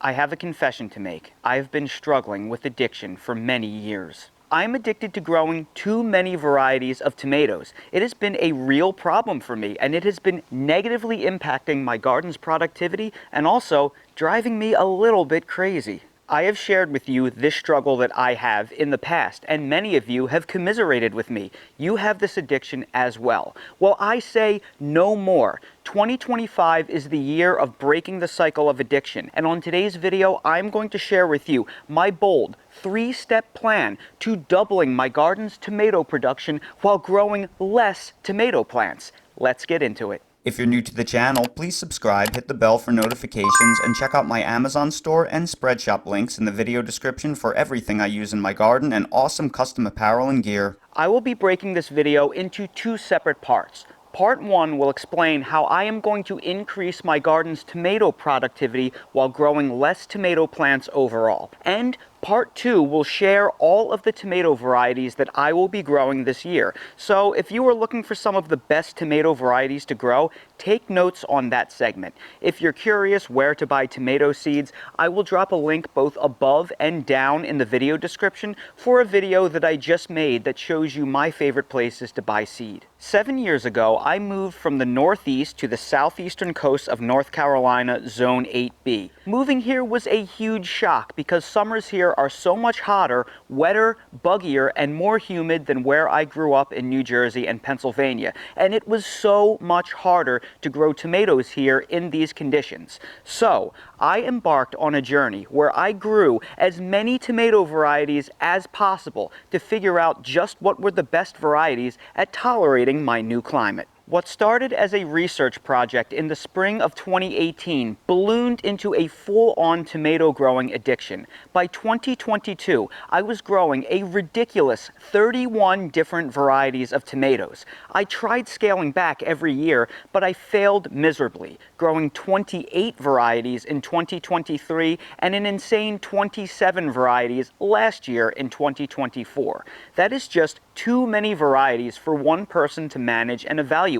I have a confession to make. I've been struggling with addiction for many years. I'm addicted to growing too many varieties of tomatoes. It has been a real problem for me, and it has been negatively impacting my garden's productivity and also driving me a little bit crazy. I have shared with you this struggle that I have in the past, and many of you have commiserated with me. You have this addiction as well. Well, I say no more. 2025 is the year of breaking the cycle of addiction, and on today's video, I'm going to share with you my bold 3-step plan to doubling my garden's tomato production while growing less tomato plants. Let's get into it. If you're new to the channel, please subscribe, hit the bell for notifications, and check out my Amazon store and Spreadshop links in the video description for everything I use in my garden and awesome custom apparel and gear. I will be breaking this video into 2 separate parts. Part 1 will explain how I am going to increase my garden's tomato productivity while growing less tomato plants overall. And Part 2 will share all of the tomato varieties that I will be growing this year. So if you are looking for some of the best tomato varieties to grow, take notes on that segment. If you're curious where to buy tomato seeds, I will drop a link both above and down in the video description for a video that I just made that shows you my favorite places to buy seed. 7 years ago, I moved from the northeast to the southeastern coast of North Carolina, Zone 8B. Moving here was a huge shock because summers here are so much hotter, wetter, buggier, and more humid than where I grew up in New Jersey and Pennsylvania. And it was so much harder to grow tomatoes here in these conditions. So I embarked on a journey where I grew as many tomato varieties as possible to figure out just what were the best varieties at tolerating my new climate. What started as a research project in the spring of 2018 ballooned into a full-on tomato growing addiction. By 2022, I was growing a ridiculous 31 different varieties of tomatoes. I tried scaling back every year, but I failed miserably, growing 28 varieties in 2023 and an insane 27 varieties last year in 2024. That is just too many varieties for one person to manage and evaluate.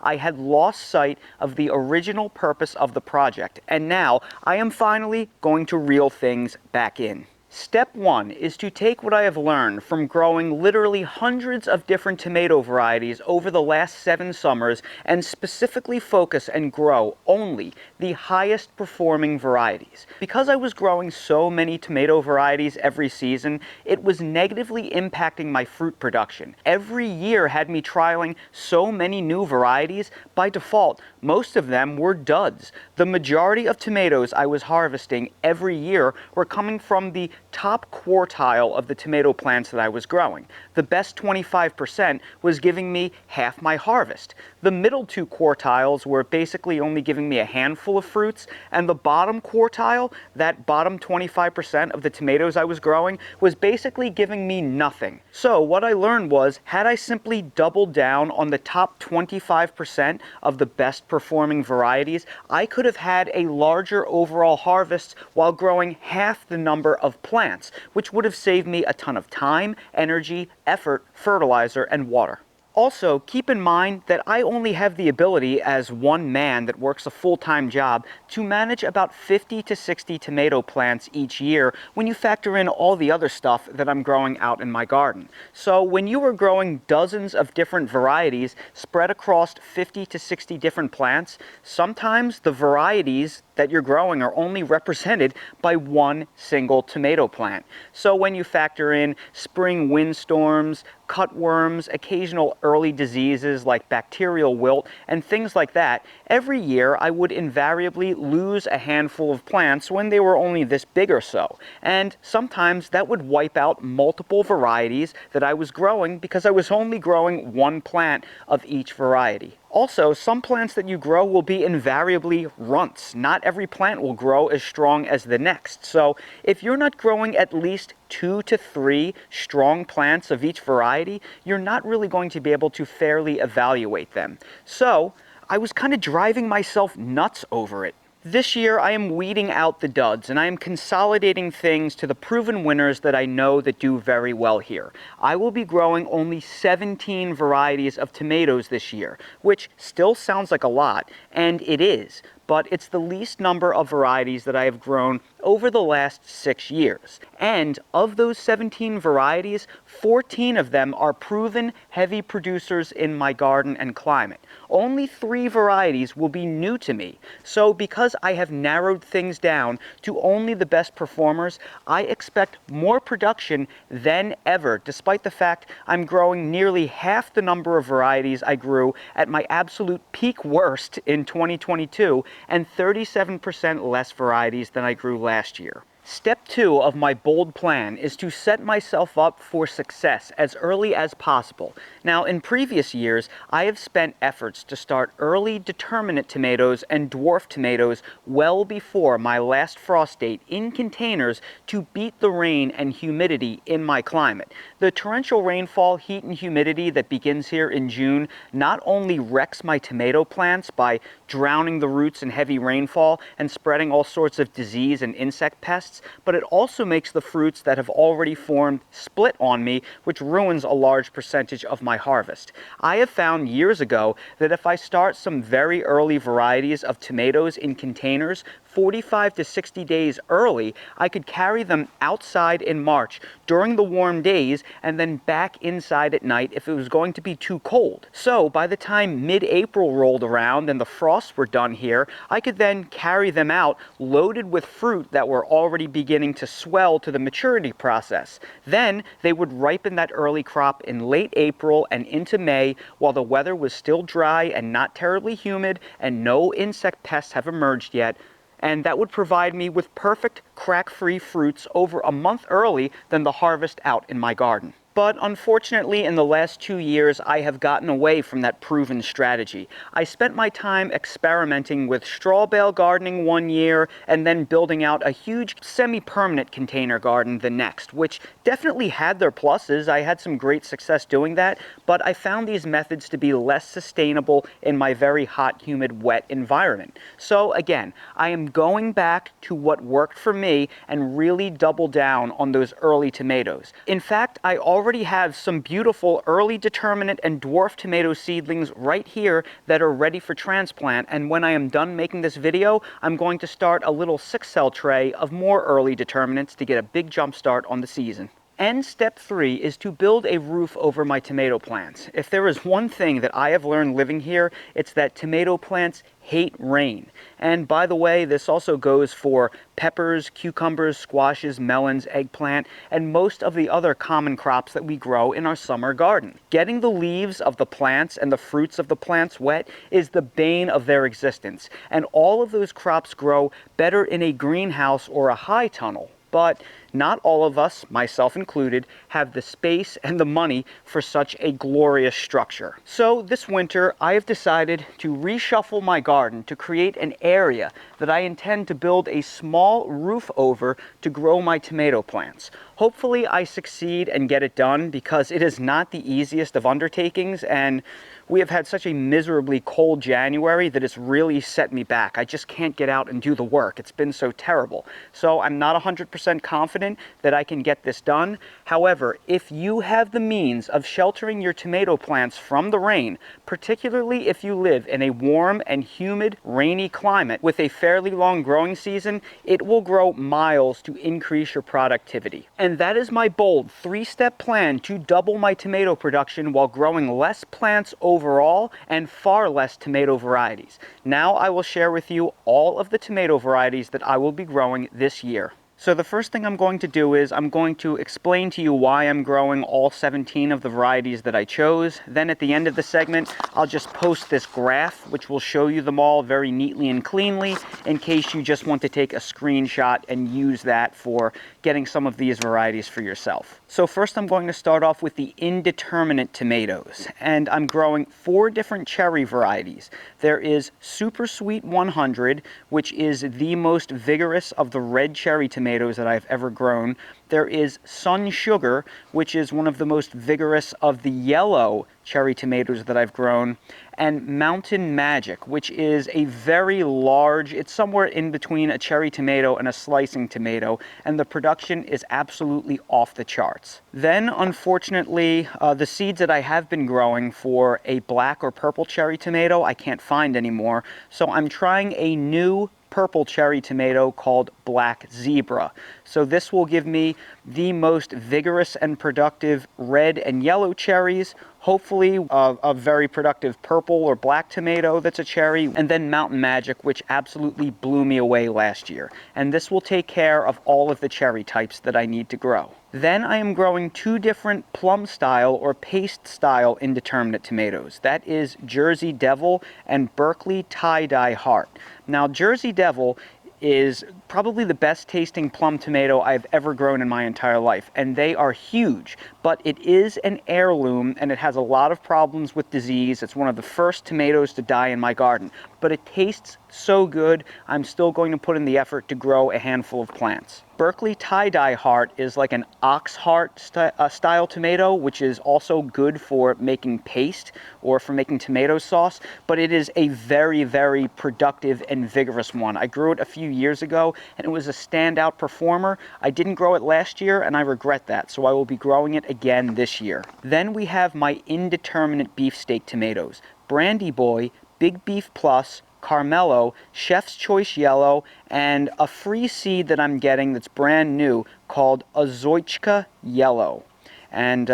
I had lost sight of the original purpose of the project, and now I am finally going to reel things back in. Step 1 is to take what I have learned from growing literally hundreds of different tomato varieties over the last 7 summers and specifically focus and grow only the highest performing varieties. Because I was growing so many tomato varieties every season, it was negatively impacting my fruit production. Every year had me trialing so many new varieties. By default, most of them were duds. The majority of tomatoes I was harvesting every year were coming from the top quartile of the tomato plants that I was growing. The best 25% was giving me half my harvest. The middle 2 quartiles were basically only giving me a handful of fruits, and the bottom quartile, that bottom 25% of the tomatoes I was growing, was basically giving me nothing. So what I learned was, had I simply doubled down on the top 25% of the best performing varieties, I could have had a larger overall harvest while growing half the number of plants, which would have saved me a ton of time, energy, effort, fertilizer, and water. Also, keep in mind that I only have the ability as one man that works a full-time job to manage about 50 to 60 tomato plants each year when you factor in all the other stuff that I'm growing out in my garden. So when you are growing dozens of different varieties spread across 50 to 60 different plants, sometimes the varieties that you're growing are only represented by one single tomato plant. So when you factor in spring windstorms, cutworms, occasional early diseases like bacterial wilt, and things like that, every year I would invariably lose a handful of plants when they were only this big or so. And sometimes that would wipe out multiple varieties that I was growing because I was only growing one plant of each variety. Also, some plants that you grow will be invariably runts. Not every plant will grow as strong as the next. So if you're not growing at least 2 to 3 strong plants of each variety, you're not really going to be able to fairly evaluate them. So I was kind of driving myself nuts over it. This year, I am weeding out the duds, and I am consolidating things to the proven winners that I know that do very well here. I will be growing only 17 varieties of tomatoes this year, which still sounds like a lot, and it is. but it's the least number of varieties that I have grown over the last 6 years. And of those 17 varieties, 14 of them are proven heavy producers in my garden and climate. Only 3 varieties will be new to me. So because I have narrowed things down to only the best performers, I expect more production than ever, despite the fact I'm growing nearly half the number of varieties I grew at my absolute peak worst in 2022 and 37% less varieties than I grew last year. Step 2 of my bold plan is to set myself up for success as early as possible. Now, in previous years, I have spent efforts to start early determinate tomatoes and dwarf tomatoes well before my last frost date in containers to beat the rain and humidity in my climate. The torrential rainfall, heat, and humidity that begins here in June not only wrecks my tomato plants by drowning the roots in heavy rainfall and spreading all sorts of disease and insect pests, but it also makes the fruits that have already formed split on me, which ruins a large percentage of my harvest. I have found years ago that if I start some very early varieties of tomatoes in containers 45 to 60 days early, I could carry them outside in March during the warm days and then back inside at night if it was going to be too cold. So by the time mid-April rolled around and the frosts were done here, I could then carry them out loaded with fruit that were already beginning to swell to the maturity process. Then they would ripen that early crop in late April and into May while the weather was still dry and not terribly humid and no insect pests have emerged yet. And that would provide me with perfect crack-free fruits over a month early than the harvest out in my garden. But unfortunately, in the last 2 years, I have gotten away from that proven strategy. I spent my time experimenting with straw bale gardening one year and then building out a huge semi-permanent container garden the next, which definitely had their pluses. I had some great success doing that, but I found these methods to be less sustainable in my very hot, humid, wet environment. So again, I am going back to what worked for me and really double down on those early tomatoes. In fact, I already have some beautiful early determinate and dwarf tomato seedlings right here that are ready for transplant, and when I am done making this video, I'm going to start a little 6-cell tray of more early determinates to get a big jump start on the season. And step 3 is to build a roof over my tomato plants. If there is one thing that I have learned living here, it's that tomato plants hate rain. And by the way, this also goes for peppers, cucumbers, squashes, melons, eggplant, and most of the other common crops that we grow in our summer garden. Getting the leaves of the plants and the fruits of the plants wet is the bane of their existence, and all of those crops grow better in a greenhouse or a high tunnel. But not all of us, myself included, have the space and the money for such a glorious structure. So this winter, I have decided to reshuffle my garden to create an area that I intend to build a small roof over to grow my tomato plants. Hopefully I succeed and get it done, because it is not the easiest of undertakings, and we have had such a miserably cold January that it's really set me back. I just can't get out and do the work. It's been so terrible. So I'm not 100% confident that I can get this done. However, if you have the means of sheltering your tomato plants from the rain, particularly if you live in a warm and humid, rainy climate with a fairly long growing season, it will grow miles to increase your productivity. And that is my bold 3-step plan to double my tomato production while growing less plants overall and far less tomato varieties. Now I will share with you all of the tomato varieties that I will be growing this year. So the first thing I'm going to do is I'm going to explain to you why I'm growing all 17 of the varieties that I chose. Then at the end of the segment, I'll just post this graph, which will show you them all very neatly and cleanly in case you just want to take a screenshot and use that for getting some of these varieties for yourself. So first I'm going to start off with the Indeterminate tomatoes, and I'm growing 4 different cherry varieties. There is Super Sweet 100, which is the most vigorous of the red cherry tomatoes tomatoes that I've ever grown. There is Sun Sugar, which is one of the most vigorous of the yellow cherry tomatoes that I've grown, and Mountain Magic, which is a very large, it's somewhere in between a cherry tomato and a slicing tomato, and the production is absolutely off the charts. Then, unfortunately, the seeds that I have been growing for a black or purple cherry tomato I can't find anymore, so I'm trying a new purple cherry tomato called Black Zebra. So this will give me the most vigorous and productive red and yellow cherries, hopefully a very productive purple or black tomato that's a cherry, and then Mountain Magic, which absolutely blew me away last year. And this will take care of all of the cherry types that I need to grow. Then I am growing two different plum style or paste style indeterminate tomatoes. That is Jersey Devil and Berkeley Tie-Dye Heart. Now, Jersey Devil is probably the best tasting plum tomato I've ever grown in my entire life, and they are huge, but it is an heirloom and it has a lot of problems with disease. It's one of the first tomatoes to die in my garden, but it tastes so good, I'm still going to put in the effort to grow a handful of plants. Berkeley Tie-Dye Heart is like an ox heart style tomato, which is also good for making paste or for making tomato sauce, but it is a very, very productive and vigorous one. I grew it a few years ago and it was a standout performer. I didn't grow it last year and I regret that, so I will be growing it again this year. Then we have my Indeterminate beefsteak tomatoes. Brandy Boy, Big Beef Plus, Carmelo, Chef's Choice Yellow, and a free seed that I'm getting that's brand new called Azoichka Yellow. And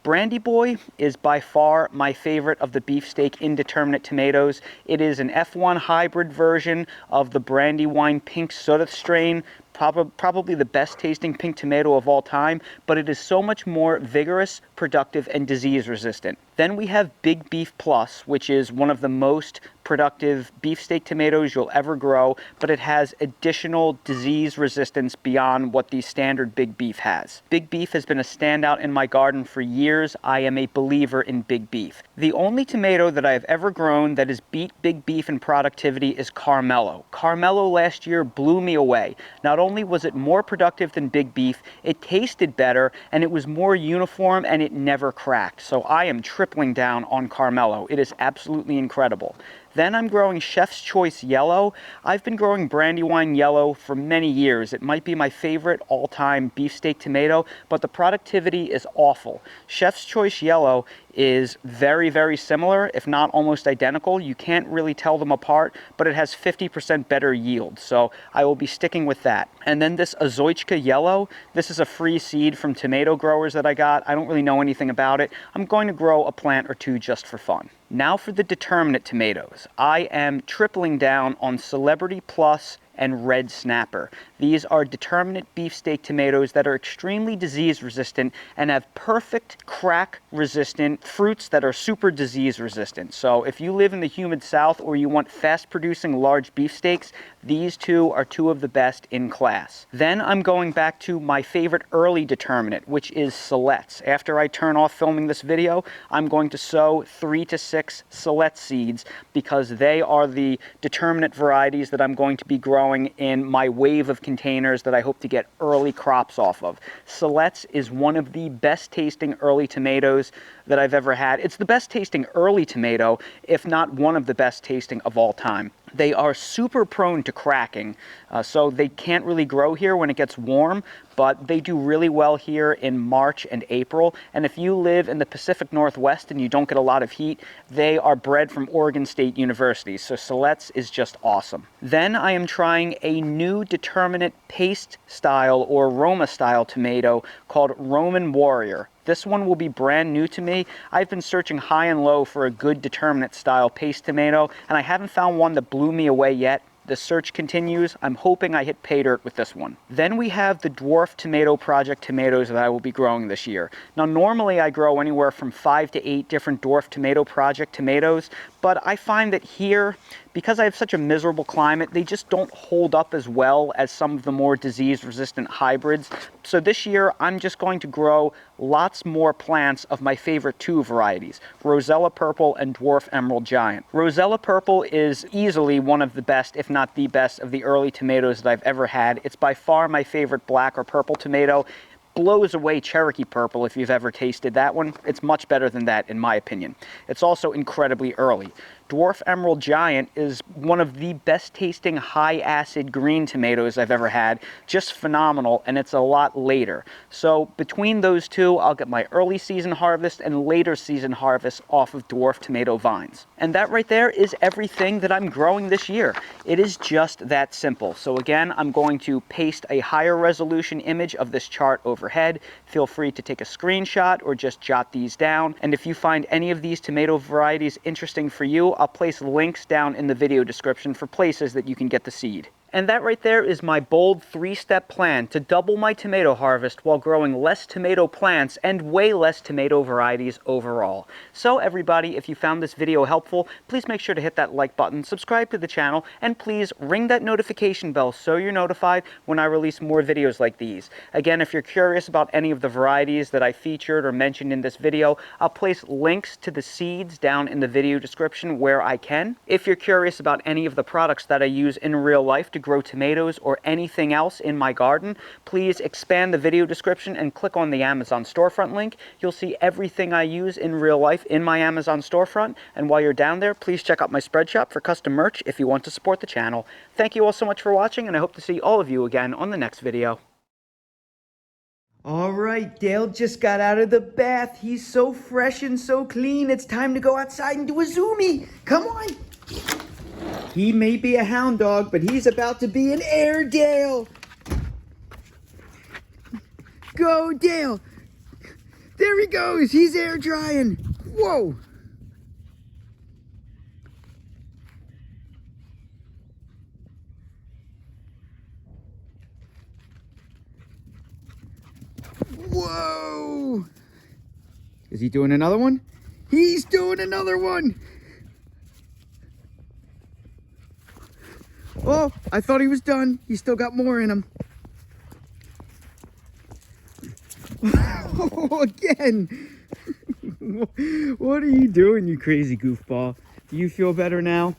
Brandy Boy is by far my favorite of the beefsteak indeterminate tomatoes. It is an F1 hybrid version of the Brandywine Pink Sudeth strain, probably the best tasting pink tomato of all time, but it is so much more vigorous, productive, and disease resistant. Then we have Big Beef Plus, which is one of the most productive beefsteak tomatoes you'll ever grow, but it has additional disease resistance beyond what the standard Big Beef has. Big Beef has been a standout in my garden for years. I am a believer in Big Beef. The only tomato that I have ever grown that has beat Big Beef in productivity is Carmelo. Carmelo last year blew me away. Not only was it more productive than Big Beef, it tasted better, and it was more uniform, and it never cracked. So I am tripling down on Carmelo. It is absolutely incredible. Then I'm growing Chef's Choice Yellow. I've been growing Brandywine Yellow for many years. It might be my favorite all-time beefsteak tomato, but the productivity is awful. Chef's Choice Yellow is very, very similar, if not almost identical. You can't really tell them apart, but it has 50% better yield, so I will be sticking with that. And then this Azoichka Yellow, this is a free seed from tomato growers that I got. I don't really know anything about it. I'm going to grow a plant or two just for fun. Now for the Determinate tomatoes. I am tripling down on Celebrity Plus and Red Snapper. These are Determinate beefsteak tomatoes that are extremely disease resistant and have perfect crack resistant fruits that are super disease resistant. So if you live in the humid South or you want fast producing large beefsteaks, these two are two of the best in class. Then I'm going back to my favorite early Determinate, which is Celets. After I turn off filming this video, I'm going to sow 3 to 6 Celet seeds because they are the Determinate varieties that I'm going to be growing in my wave of containers that I hope to get early crops off of. Celets is one of the best tasting early tomatoes that I've ever had. It's the best tasting early tomato, if not one of the best tasting of all time. They are super prone to cracking, so they can't really grow here when it gets warm, but they do really well here in March and April. And if you live in the Pacific Northwest and you don't get a lot of heat, they are bred from Oregon State University, so Celets is just awesome. Then I am trying a new Determinate paste style or Roma style tomato called Roman Warrior. This one will be brand new to me. I've been searching high and low for a good Determinate style paste tomato, and I haven't found one that blew me away yet. The search continues. I'm hoping I hit pay dirt with this one. Then we have the Dwarf Tomato Project tomatoes that I will be growing this year. Now normally I grow anywhere from 5 to 8 different Dwarf Tomato Project tomatoes, but I find that here because I have such a miserable climate, they just don't hold up as well as some of the more disease-resistant hybrids. So this year, I'm just going to grow lots more plants of my favorite two varieties, Rosella Purple and Dwarf Emerald Giant. Rosella Purple is easily one of the best, if not the best, of the early tomatoes that I've ever had. It's by far my favorite black or purple tomato. Blows away Cherokee Purple if you've ever tasted that one. It's much better than that in my opinion. It's also incredibly early. Dwarf Emerald Giant is one of the best tasting high acid green tomatoes I've ever had. Just phenomenal, and it's a lot later. So between those two, I'll get my early season harvest and later season harvest off of dwarf tomato vines. And that right there is everything that I'm growing this year. It is just that simple. So again, I'm going to paste a higher resolution image of this chart overhead. Feel free to take a screenshot or just jot these down. And if you find any of these tomato varieties interesting for you, I'll place links down in the video description for places that you can get the seed. And that right there is my bold 3-step plan to double my tomato harvest while growing less tomato plants and way less tomato varieties overall. So everybody, if you found this video helpful, please make sure to hit that like button, subscribe to the channel, and please ring that notification bell so you're notified when I release more videos like these. Again, if you're curious about any of the varieties that I featured or mentioned in this video, I'll place links to the seeds down in the video description where I can. If you're curious about any of the products that I use in real life to grow tomatoes or anything else in my garden, please expand the video description and click on the Amazon storefront link. You'll see everything I use in real life in my Amazon storefront, and while you're down there, please check out my spread shop for custom merch if you want to support the channel. Thank you all so much for watching, and I hope to see all of you again on the next video. All right, Dale just got out of the bath. He's so fresh and so clean. It's time to go outside and do a zoomie. Come on. He may be a hound dog, but he's about to be an Airedale. Go, Dale. There he goes. He's air drying. Whoa. Whoa. Is he doing another one? He's doing another one. Oh, I thought he was done. He's still got more in him. Oh, again. What are you doing, you crazy goofball? Do you feel better now?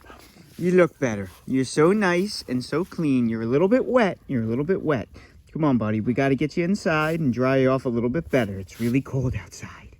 You look better. You're so nice and so clean. You're a little bit wet. You're a little bit wet. Come on, buddy. We got to get you inside and dry you off a little bit better. It's really cold outside.